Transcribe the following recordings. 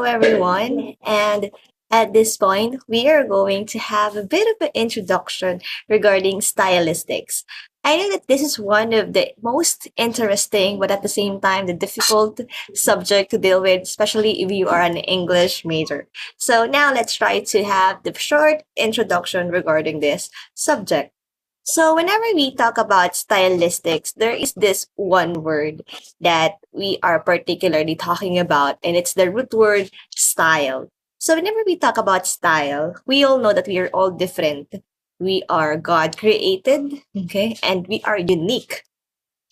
everyone. And at this point, we are going to have a bit of an introduction regarding stylistics. I know that this is one of the most interesting, but at the same time, the difficult subject to deal with, especially if you are an English major. So now let's try to have the short introduction regarding this subject. So whenever we talk about stylistics, there is this one word that we are particularly talking about, and it's the root word style. So whenever we talk about style, we all know that we are all different. We are God created, okay, and we are unique.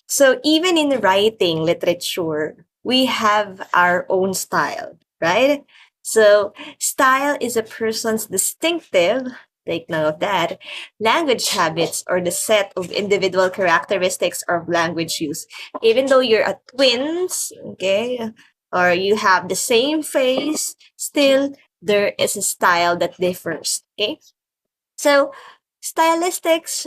So even in writing literature, we have our own style, right? So style is a person's distinctive, take note of that, language habits or the set of individual characteristics of language use. Even though you're a twins, okay, or you have the same face, still there is a style that differs, okay? So, stylistics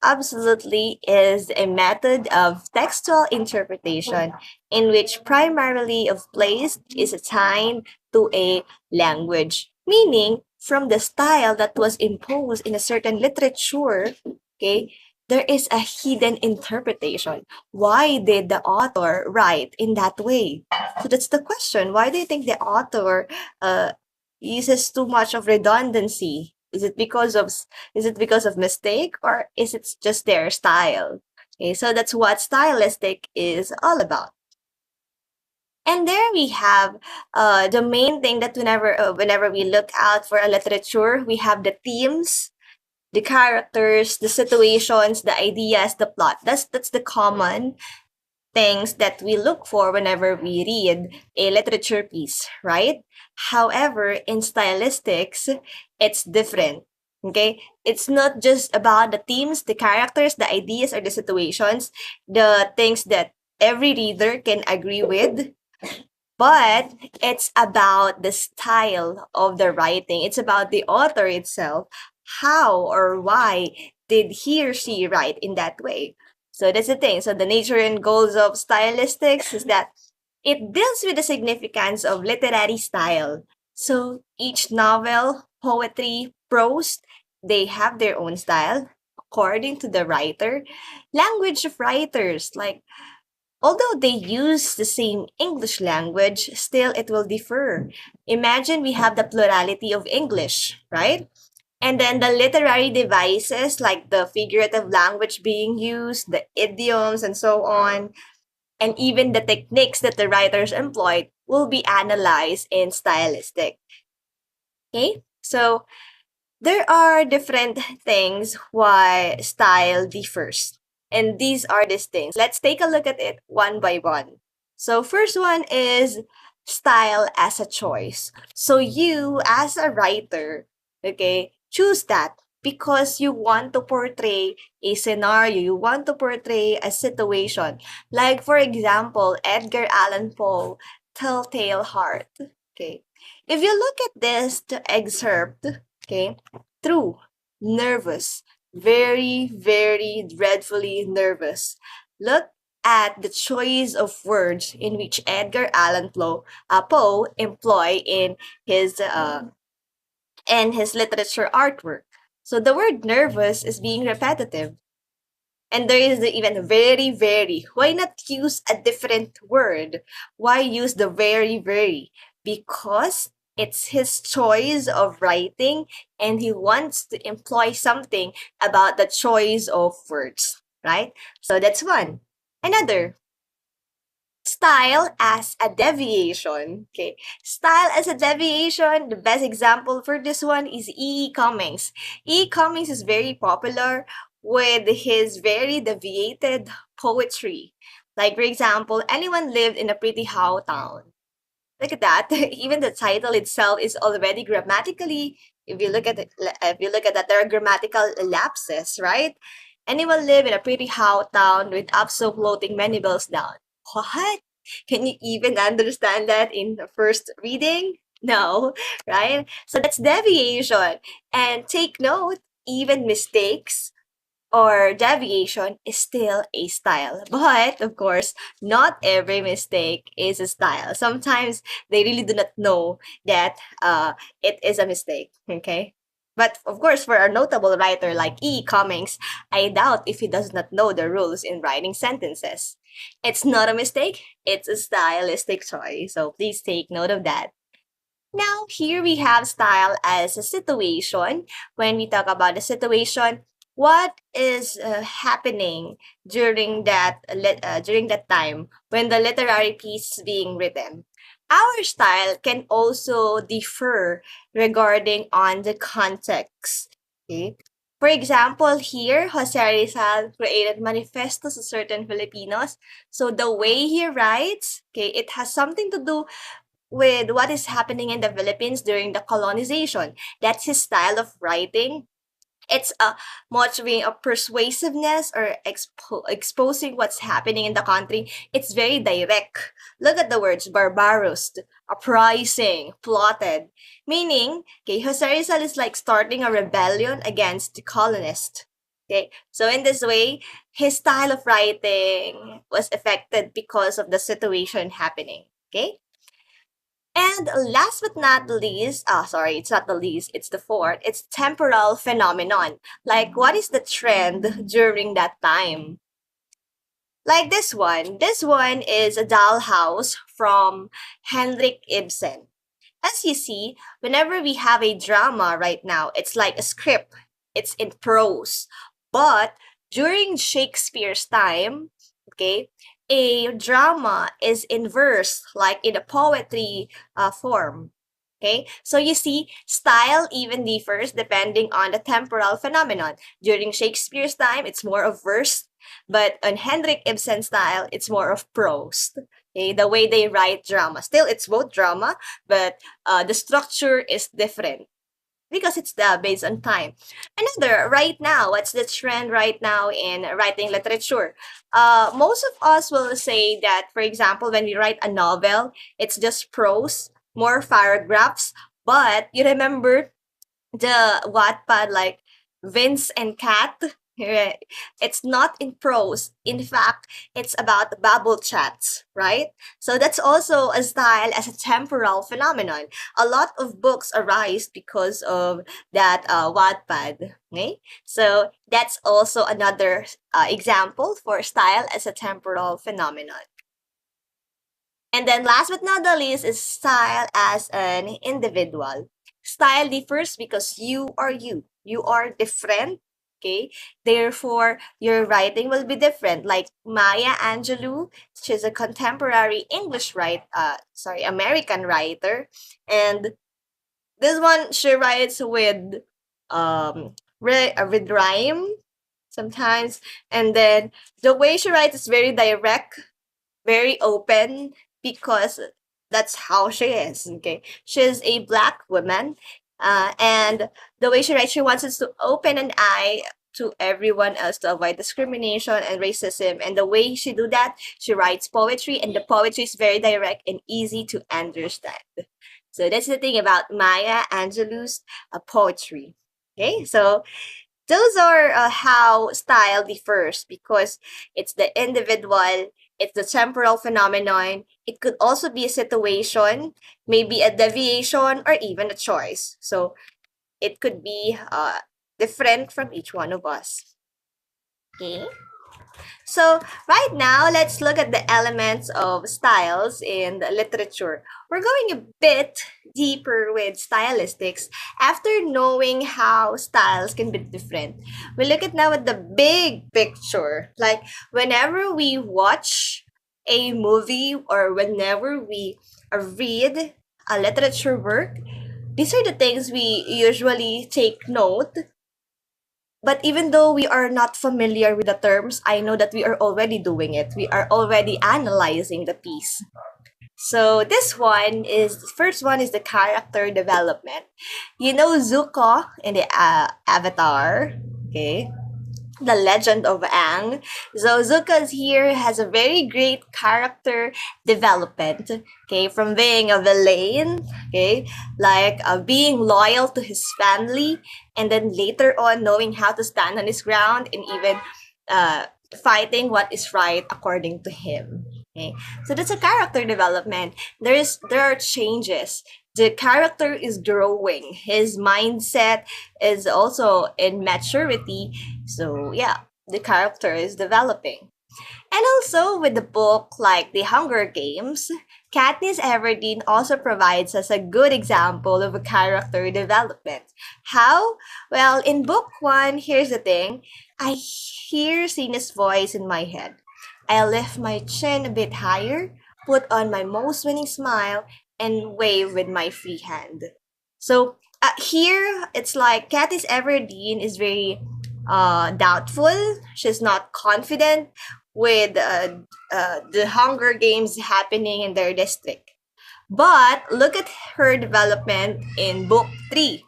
absolutely is a method of textual interpretation in which primarily of place is assigned to a language, meaning from the style that was imposed in a certain literature, okay, there is a hidden interpretation. Why did the author write in that way? So that's the question. Why do you think the author uses too much of redundancy? Is it because of mistake, or is it just their style? Okay, so that's what stylistic is all about. And there we have the main thing that whenever we look out for a literature, we have the themes, the characters, the situations, the ideas, the plot. That's the common things that we look for whenever we read a literature piece, right? However, in stylistics, it's different. Okay? It's not just about the themes, the characters, the ideas, or the situations, the things that every reader can agree with, but it's about the style of the writing. It's about the author itself. How or why did he or she write in that way? So that's the thing. So the nature and goals of stylistics is that it deals with the significance of literary style. So each novel, poetry, prose, they have their own style according to the writer. Language of writers, like although they use the same English language, still it will differ. Imagine we have the plurality of English, right? And then the literary devices like the figurative language being used, the idioms, and so on, and even the techniques that the writers employed will be analyzed in stylistic. Okay? So there are different things why style differs. And these are these things. Let's take a look at it one by one. So first one is style as a choice. So you as a writer, okay, choose that because you want to portray a scenario, you want to portray a situation. Like for example, Edgar Allan Poe, Telltale Heart. Okay. If you look at this excerpt, okay, true, nervous, very, very dreadfully nervous. Look at the choice of words in which Edgar Allan Poe employ in his literature artwork. So the word nervous is being repetitive. And there is even very, very. Why not use a different word? Why use the very, very? Because it's his choice of writing and he wants to employ something about the choice of words, right? So that's one. Another, style as a deviation. Okay. Style as a deviation, the best example for this one is E. Cummings. E. Cummings is very popular with his very deviated poetry. Like, for example, anyone lived in a pretty how town. Look at that. Even the title itself is already grammatically, if you look at that, there are grammatical lapses, right? Anyone live in a pretty how town with up so floating many bills down. What? Can you even understand that in the first reading? No, right? So that's deviation. And take note, even mistakes, or deviation is still a style. But of course, not every mistake is a style. Sometimes they really do not know that it is a mistake. Okay. But of course, for a notable writer like E. Cummings, I doubt if he does not know the rules in writing sentences. It's not a mistake, it's a stylistic choice. So please take note of that. Now, here we have style as a situation. When we talk about the situation, what is happening during that time when the literary piece is being written? Our style can also differ regarding on the context. Okay? For example, here, Jose Rizal created manifestos to certain Filipinos. So the way he writes, okay, it has something to do with what is happening in the Philippines during the colonization. That's his style of writing. It's a much being a persuasiveness or exposing what's happening in the country. It's very direct. Look at the words barbarous, uprising, plotted. Meaning, okay, Jose Rizal is like starting a rebellion against the colonists. Okay, so in this way, his style of writing was affected because of the situation happening. Okay, and last but not the least, sorry, it's not the least, it's the fourth, it's temporal phenomenon. Like, what is the trend during that time? Like this one. This one is a dollhouse from Henrik Ibsen. As you see, whenever we have a drama right now, it's like a script, it's in prose. But during Shakespeare's time, okay, a drama is in verse, like in a poetry form. Okay, so you see, style even differs depending on the temporal phenomenon. During Shakespeare's time, it's more of verse, but on Henrik Ibsen's style, it's more of prose. Okay, the way they write drama. Still, it's both drama, but the structure is different because it's based on time. Another, right now, what's the trend right now in writing literature? Most of us will say that, for example, when we write a novel, it's just prose, more paragraphs. But you remember the Wattpad like Vince and Cat. Right? It's not in prose. In fact, it's about bubble chats, right? So that's also a style as a temporal phenomenon. A lot of books arise because of that Wattpad. Okay? So that's also another example for style as a temporal phenomenon. And then last but not the least is style as an individual. Style differs because you are you. You are different. Okay. Therefore, your writing will be different. Like Maya Angelou, she's a contemporary American writer. And this one, she writes with rhyme sometimes. And then the way she writes is very direct, very open because that's how she is. Okay, she's a black woman, and the way she writes, she wants us to open an eye to everyone else to avoid discrimination and racism. And the way she do that, she writes poetry, and the poetry is very direct and easy to understand. So that's the thing about Maya Angelou's poetry. Okay, so those are how style differs because it's the individual, it's the temporal phenomenon. It could also be a situation, maybe a deviation, or even a choice. So it could be different from each one of us. Okay. So, right now, let's look at the elements of styles in the literature. We're going a bit deeper with stylistics. After knowing how styles can be different, we look at now at the big picture. Like, whenever we watch a movie or whenever we read a literature work, these are the things we usually take note, but even though we are not familiar with the terms, I know that we are already doing it. We are already analyzing the piece. So the first one is the character development. You know Zuko in the Avatar, okay? The Legend of Aang. So Zuka's here has a very great character development. Okay, from being a villain, okay, like being loyal to his family, and then later on knowing how to stand on his ground and even uh, fighting what is right according to him. Okay, so that's a character development. There are changes. The character is growing. His mindset is also in maturity, so yeah, the character is developing. And also with the book like The Hunger Games, Katniss Everdeen also provides us a good example of a character development. How? Well, in book one, here's the thing. I hear Cena's voice in my head. I lift my chin a bit higher, put on my most winning smile, and wave with my free hand. So here, it's like Katniss Everdeen is very doubtful. She's not confident with the Hunger Games happening in their district. But look at her development in book 3.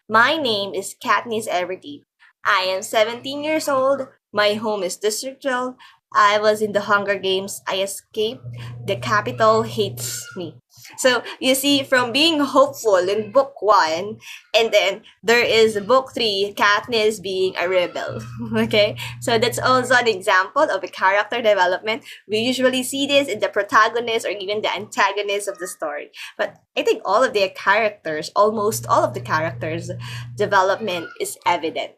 My name is Katniss Everdeen. I am 17 years old. My home is District 12. I was in the Hunger Games. I escaped. The capital hates me. So you see, from being hopeful in book one, and then there is book three, Katniss being a rebel. Okay, so that's also an example of a character development. We usually see this in the protagonist or even the antagonist of the story. But I think all of their characters, almost all of the characters' development is evident.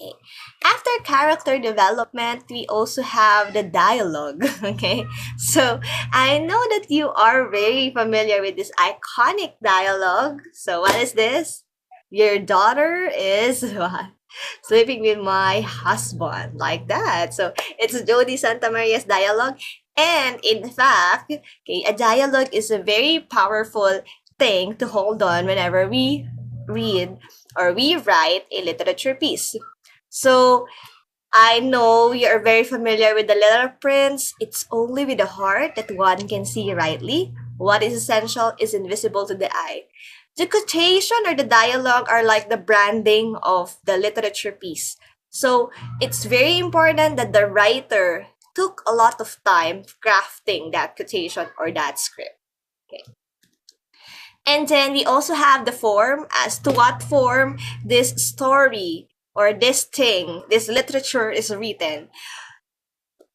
Okay. After character development, we also have the dialogue. Okay. So I know that you are very familiar with this iconic dialogue. So what is this? Your daughter is what? Sleeping with my husband, like that. So it's Jody Santa Maria's dialogue. And in fact, okay, a dialogue is a very powerful thing to hold on whenever we read or we write a literature piece. So I know you're very familiar with the Little Prince. It's only with the heart that one can see rightly. What is essential is invisible to the eye. The quotation or the dialogue are like the branding of the literature piece. So it's very important that the writer took a lot of time crafting that quotation or that script. Okay. And then we also have the form, as to what form this story or this thing, this literature is written.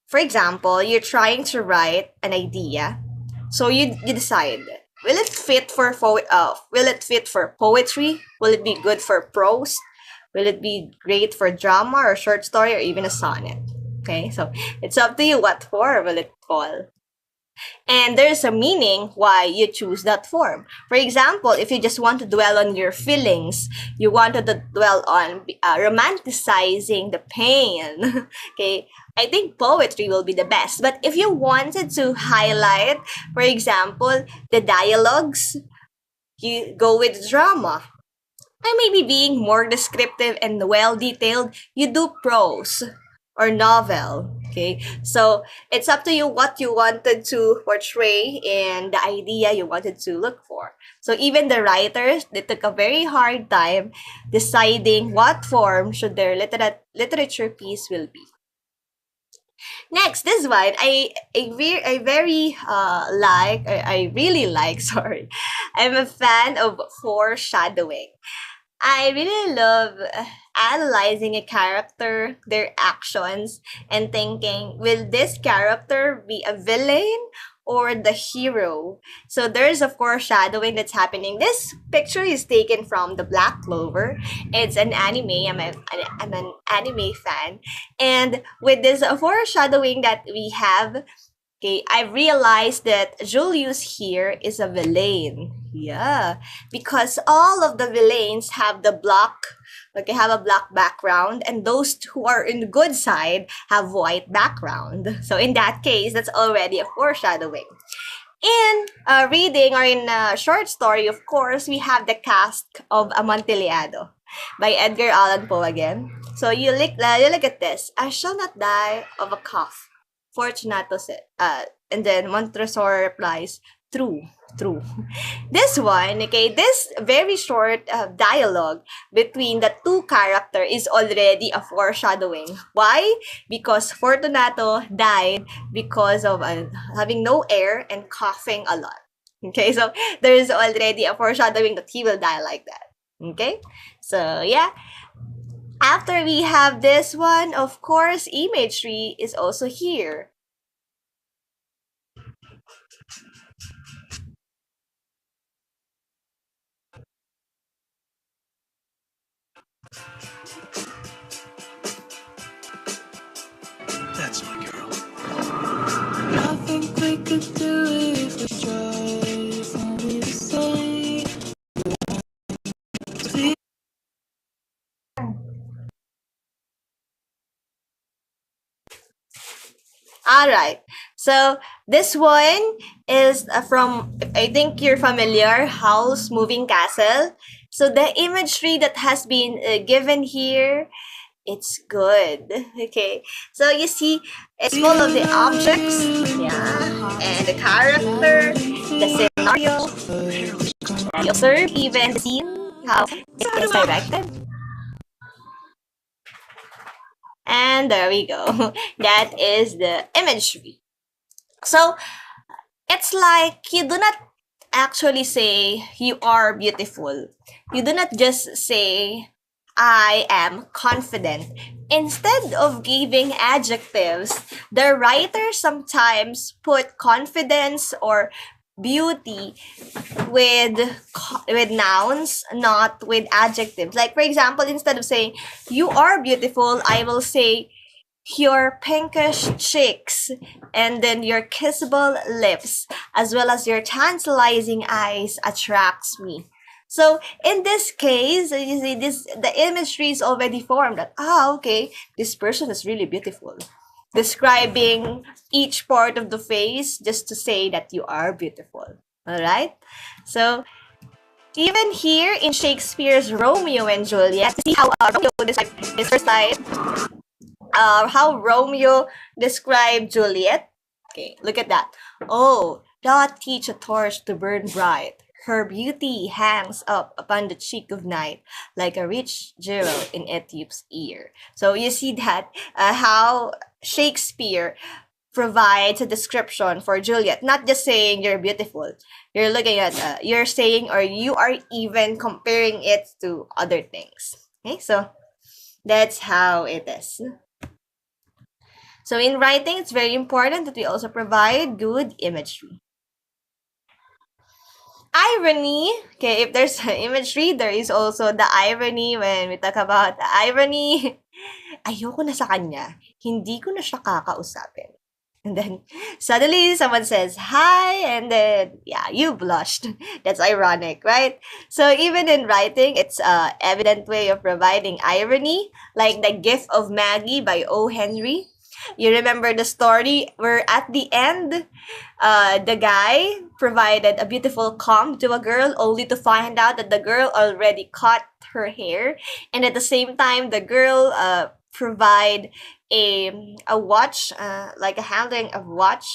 For example, you're trying to write an idea, so you decide, will it fit for will it fit for poetry? Will it be good for prose? Will it be great for drama or short story or even a sonnet? Okay, so it's up to you what form will it fall. And there's a meaning why you choose that form. For example, if you just want to dwell on your feelings, you wanted to dwell on romanticizing the pain, okay, I think poetry will be the best. But if you wanted to highlight, for example, the dialogues, you go with drama. And maybe being more descriptive and well detailed, you do prose or novel. Okay, so it's up to you what you wanted to portray and the idea you wanted to look for. So even the writers, they took a very hard time deciding what form should their literature piece will be. Next, this one I very I really like. Sorry, I'm a fan of foreshadowing. I really love analyzing a character, their actions, and thinking, will this character be a villain or the hero? So there's a foreshadowing that's happening. This picture is taken from the Black Clover. It's an anime. I'm an anime fan. And with this foreshadowing that we have, okay, I realized that Julius here is a villain. Yeah, because all of the villains have the black, okay, have a black background, and those who are in the good side have white background. So in that case, that's already a foreshadowing. In reading or in a short story, of course, we have the cast of Amontillado by Edgar Allan Poe again. So you look at this. I shall not die of a cough. Fortunato said, and then Montresor replies, True, true. This one, okay, this very short dialogue between the two character is already a foreshadowing. Why? Because Fortunato died because of having no air and coughing a lot. Okay, so there is already a foreshadowing that he will die like that. Okay, so yeah. After we have this one, of course, imagery is also here. That's my girl. I think we could do it if we tried. It's only the same. All right. So this one is from, I think you're familiar, House Moving Castle. So the imagery that has been given here, it's good. Okay. So you see, it's full of the objects, yeah, and the character, the scenario. You observe even the scene, how it is directed. And there we go. That is the imagery. So it's like you do not actually say you are beautiful. You do not just say I am confident. Instead of giving adjectives, the writer sometimes put confidence or beauty with with nouns, not with adjectives. Like for example, instead of saying you are beautiful, I will say your pinkish cheeks and then your kissable lips as well as your tantalizing eyes attracts me. So in this case, you see this the imagery is already formed that okay, this person is really beautiful. Describing each part of the face just to say that you are beautiful. All right? So even here in Shakespeare's Romeo and Juliet, see how Romeo described his first line, how Romeo described Juliet. Okay, look at that. Oh, doth teach a torch to burn bright. Her beauty hangs up upon the cheek of night like a rich jewel in Ethiop's ear. So you see that how Shakespeare provides a description for Juliet, not just saying you're beautiful. You're looking at, you're saying, or you are even comparing it to other things. Okay, so that's how it is. So in writing, it's very important that we also provide good imagery. Irony, okay, if there's imagery, there is also the irony when we talk about the irony. Ayoko na sa kanya, hindi ko na siya kakausapin. And then suddenly someone says hi, and then yeah, you blushed. That's ironic, right? So even in writing, it's a evident way of providing irony, like the gift of Maggie by O. Henry. You remember the story where at the end, the guy provided a beautiful comb to a girl only to find out that the girl already cut her hair, and at the same time, the girl provide a watch, like a handling of watch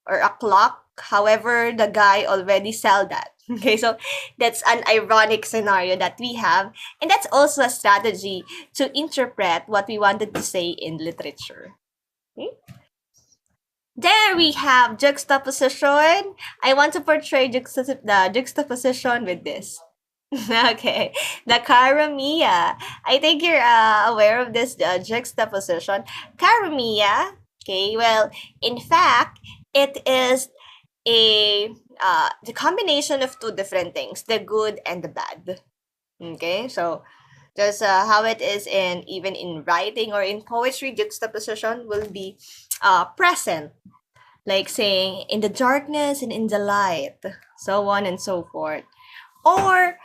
or a clock. However, the guy already sell that. Okay, so that's an ironic scenario that we have, and that's also a strategy to interpret what we wanted to say in literature. Okay? There we have juxtaposition. I want to portray the juxtaposition with this. Okay, the Karamia. I think you're aware of this juxtaposition. Karamia, okay, well, in fact, it is the combination of two different things, the good and the bad. Okay, so just how it is in even in writing or in poetry, juxtaposition will be present, like saying in the darkness and in the light, so on and so forth, or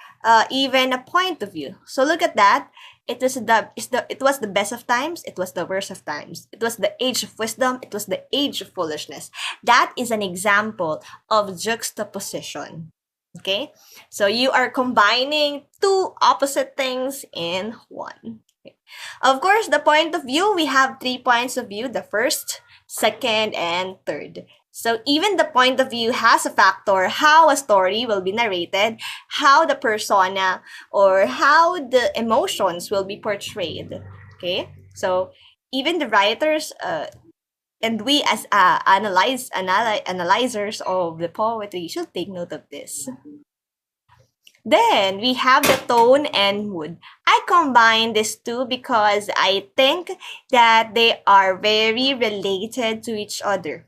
even a point of view. So look at that. It was the best of times, it was the worst of times. It was the age of wisdom, it was the age of foolishness. That is an example of juxtaposition. Okay? So you are combining two opposite things in one. Okay. Of course, the point of view, we have 3 points of view, the first, second, and third. So even the point of view has a factor how a story will be narrated, how the persona or how the emotions will be portrayed. Okay? So even the writers and we as analyzers of the poetry should take note of this. Then we have the tone and mood. I combine these two because I think that they are very related to each other.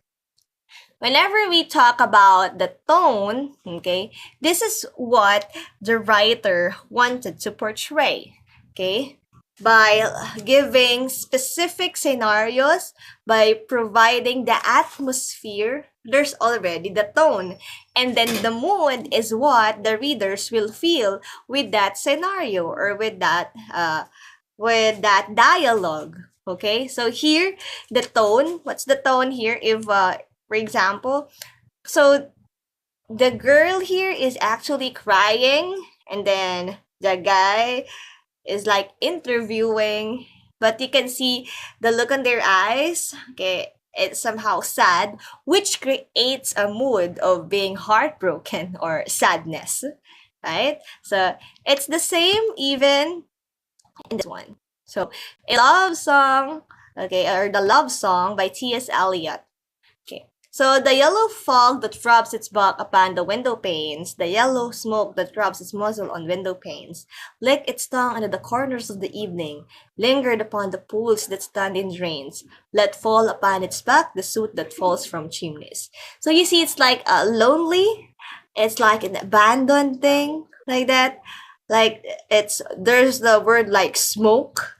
Whenever we talk about the tone, okay, this is what the writer wanted to portray, okay? By giving specific scenarios, by providing the atmosphere, there's already the tone. And then the mood is what the readers will feel with that scenario or with that dialogue. Okay, so here the tone. What's the tone here? If for example, so the girl here is actually crying, and then the guy is like interviewing, but you can see the look on their eyes. Okay, it's somehow sad, which creates a mood of being heartbroken or sadness, right? So it's the same even in this one. So a love song, okay, or the love song by T.S. Eliot. Okay. So the yellow fog that rubs its back upon the window panes, the yellow smoke that rubs its muzzle on window panes, licked its tongue under the corners of the evening, lingered upon the pools that stand in drains, let fall upon its back the soot that falls from chimneys. So you see, it's like lonely. It's like an abandoned thing, like that. Like there's the word like smoke,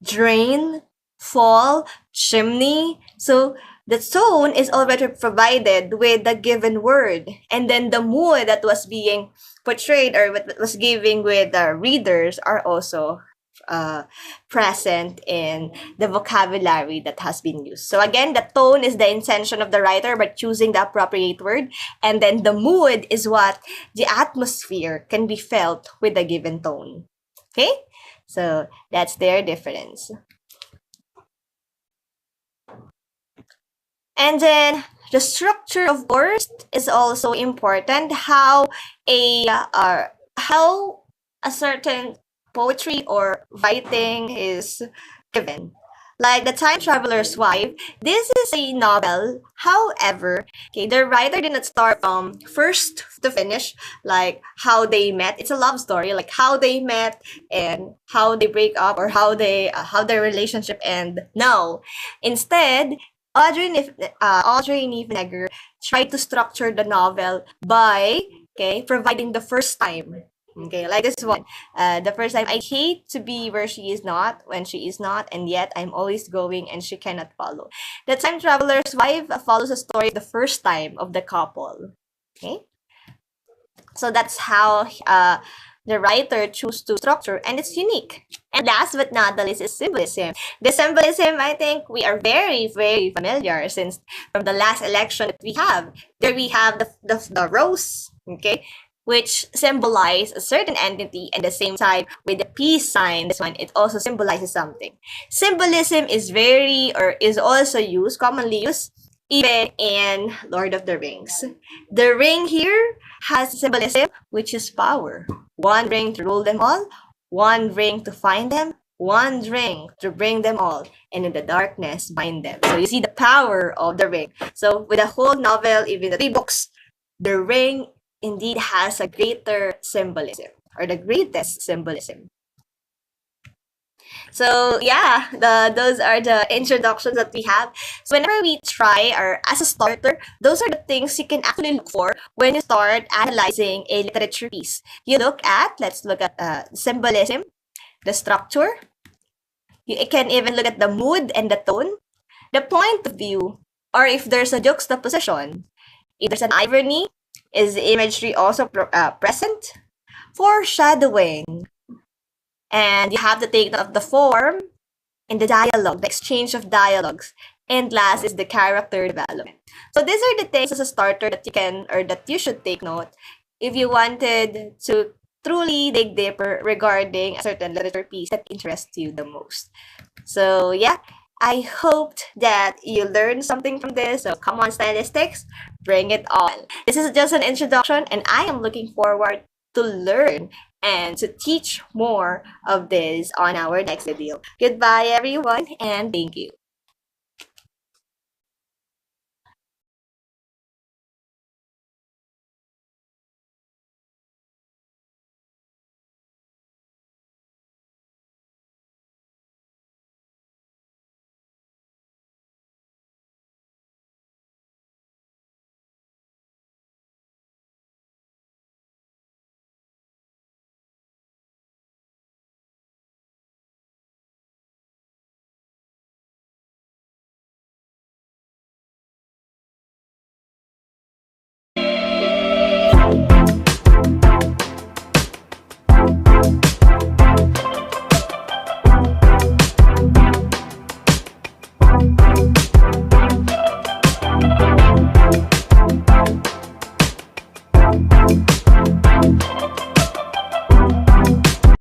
drain, fall, chimney. So the tone is already provided with the given word. And then the mood that was being portrayed or what was giving with the readers are also uh, present in the vocabulary that has been used. So again, the tone is the intention of the writer by choosing the appropriate word. And then the mood is what the atmosphere can be felt with the given tone. Okay? So that's their difference. And then the structure, of course, is also important. How a certain poetry or writing is given. Like the Time Traveler's Wife, this is a novel. However, okay, the writer did not start from first to finish, like how they met. It's a love story, like how they met and how they break up or how their relationship end. No, instead, Audrey Nivenegger tried to structure the novel by providing the first time. Okay, like this one. The first time, I hate to be where she is not, when she is not, and yet I'm always going and she cannot follow. The Time Traveler's Wife follows the story of the first time of the couple. Okay, so that's how the writer chose to structure, and it's unique. And last but not the least is symbolism. The symbolism, I think we are very, very familiar since from the last election that we have. There we have the rose, okay, which symbolize a certain entity, and at the same time with the peace sign, this one, it also symbolizes something. Symbolism is is also used, commonly used, even in Lord of the Rings. The ring here has symbolism, which is power. One ring to rule them all, one ring to find them, one ring to bring them all, and in the darkness bind them. So you see the power of the ring. So with the whole novel, even the 3 books, the ring indeed has a greater symbolism, or the greatest symbolism. So yeah, those are the introductions that we have. So whenever we try or as a starter, those are the things you can actually look for when you start analyzing a literature piece. Let's look at symbolism, the structure. You can even look at the mood and the tone, the point of view, or if there's a juxtaposition. If there's an irony, is the imagery also present? Foreshadowing, and you have to take note of the form and the dialogue, the exchange of dialogues. And last is the character development. So these are the things as a starter that you can or that you should take note if you wanted to truly dig deeper regarding a certain literature piece that interests you the most. So yeah, I hoped that you learned something from this. So come on, stylistics, bring it on. This is just an introduction, and I am looking forward to learn and to teach more of this on our next video. Goodbye, everyone, and thank you.